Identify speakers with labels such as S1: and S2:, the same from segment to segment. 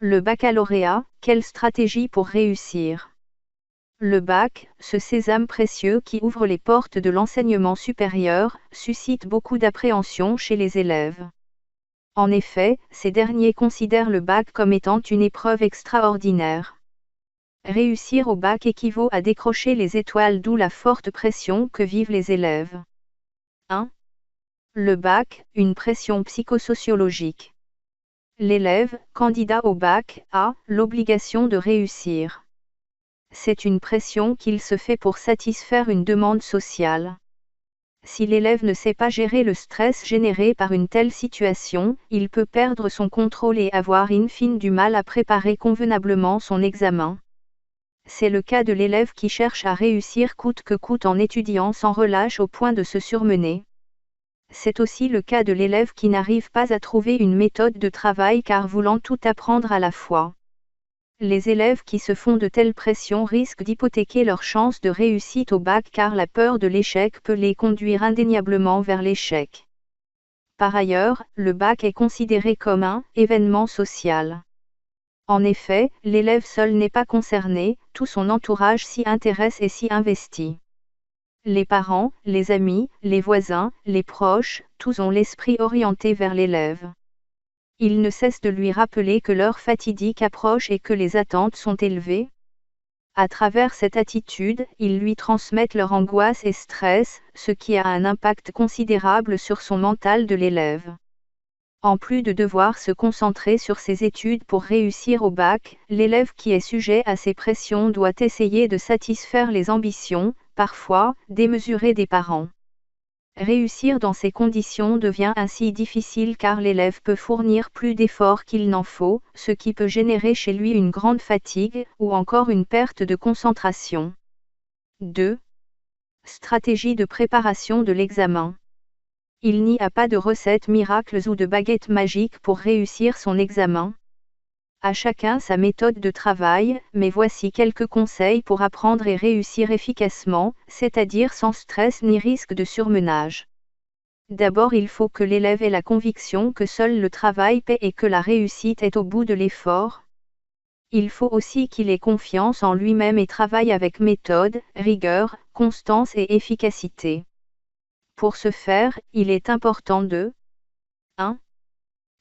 S1: Le baccalauréat, quelle stratégie pour réussir? Le bac, ce sésame précieux qui ouvre les portes de l'enseignement supérieur, suscite beaucoup d'appréhension chez les élèves. En effet, ces derniers considèrent le bac comme étant une épreuve extraordinaire. Réussir au bac équivaut à décrocher les étoiles, d'où la forte pression que vivent les élèves. 1. Le bac, une pression psychosociologique. L'élève, candidat au bac, a l'obligation de réussir. C'est une pression qu'il se fait pour satisfaire une demande sociale. Si l'élève ne sait pas gérer le stress généré par une telle situation, il peut perdre son contrôle et avoir in fine du mal à préparer convenablement son examen. C'est le cas de l'élève qui cherche à réussir coûte que coûte en étudiant sans relâche au point de se surmener. C'est aussi le cas de l'élève qui n'arrive pas à trouver une méthode de travail car voulant tout apprendre à la fois. Les élèves qui se font de telles pressions risquent d'hypothéquer leurs chances de réussite au bac car la peur de l'échec peut les conduire indéniablement vers l'échec. Par ailleurs, le bac est considéré comme un événement social. En effet, l'élève seul n'est pas concerné, tout son entourage s'y intéresse et s'y investit. Les parents, les amis, les voisins, les proches, tous ont l'esprit orienté vers l'élève. Ils ne cessent de lui rappeler que l'heure fatidique approche et que les attentes sont élevées. À travers cette attitude, ils lui transmettent leur angoisse et stress, ce qui a un impact considérable sur son mental de l'élève. En plus de devoir se concentrer sur ses études pour réussir au bac, l'élève qui est sujet à ces pressions doit essayer de satisfaire les ambitions, parfois, démesurées des parents. Réussir dans ces conditions devient ainsi difficile car l'élève peut fournir plus d'efforts qu'il n'en faut, ce qui peut générer chez lui une grande fatigue, ou encore une perte de concentration. 2. Stratégie de préparation de l'examen. Il n'y a pas de recette miracle ou de baguette magique pour réussir son examen. À chacun sa méthode de travail, mais voici quelques conseils pour apprendre et réussir efficacement, c'est-à-dire sans stress ni risque de surmenage. D'abord, il faut que l'élève ait la conviction que seul le travail paie et que la réussite est au bout de l'effort. Il faut aussi qu'il ait confiance en lui-même et travaille avec méthode, rigueur, constance et efficacité. Pour ce faire, il est important de 1.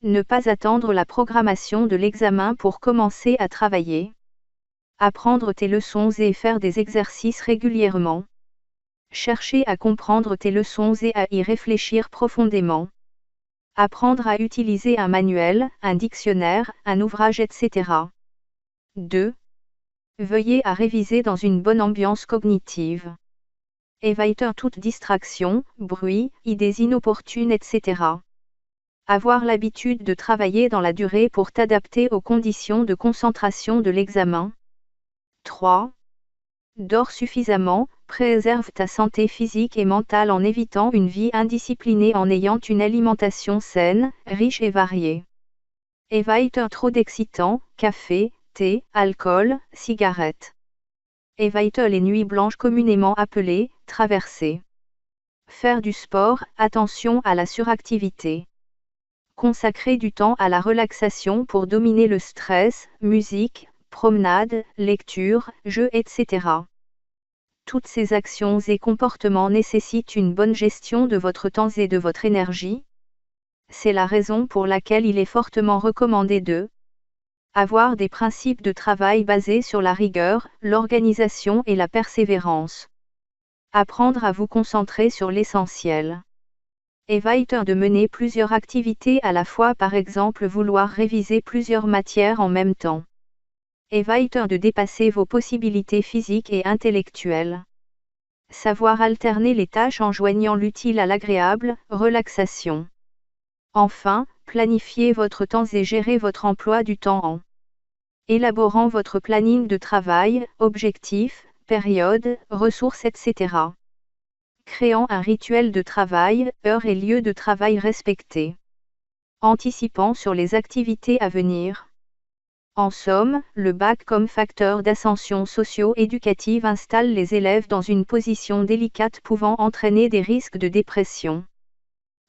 S1: Ne pas attendre la programmation de l'examen pour commencer à travailler. Apprendre tes leçons et faire des exercices régulièrement. Chercher à comprendre tes leçons et à y réfléchir profondément. Apprendre à utiliser un manuel, un dictionnaire, un ouvrage, etc. 2. Veuillez à réviser dans une bonne ambiance cognitive. Éviter toute distraction, bruit, idées inopportunes, etc. Avoir l'habitude de travailler dans la durée pour t'adapter aux conditions de concentration de l'examen. 3. Dors suffisamment, préserve ta santé physique et mentale en évitant une vie indisciplinée en ayant une alimentation saine, riche et variée. Évite trop d'excitants, café, thé, alcool, cigarettes. Évite les nuits blanches communément appelées traversées. Faire du sport, attention à la suractivité. Consacrer du temps à la relaxation pour dominer le stress, musique, promenade, lecture, jeux, etc. Toutes ces actions et comportements nécessitent une bonne gestion de votre temps et de votre énergie. C'est la raison pour laquelle il est fortement recommandé de avoir des principes de travail basés sur la rigueur, l'organisation et la persévérance. Apprendre à vous concentrer sur l'essentiel. Éviter de mener plusieurs activités à la fois, par exemple vouloir réviser plusieurs matières en même temps. Éviter de dépasser vos possibilités physiques et intellectuelles. Savoir alterner les tâches en joignant l'utile à l'agréable, relaxation. Enfin, planifiez votre temps et gérez votre emploi du temps en élaborant votre planning de travail, objectifs, périodes, ressources, etc. Créant un rituel de travail, heures et lieux de travail respectés. Anticipant sur les activités à venir. En somme, le bac comme facteur d'ascension socio-éducative installe les élèves dans une position délicate pouvant entraîner des risques de dépression.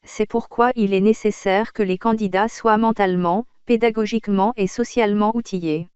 S1: C'est pourquoi il est nécessaire que les candidats soient mentalement, pédagogiquement et socialement outillés.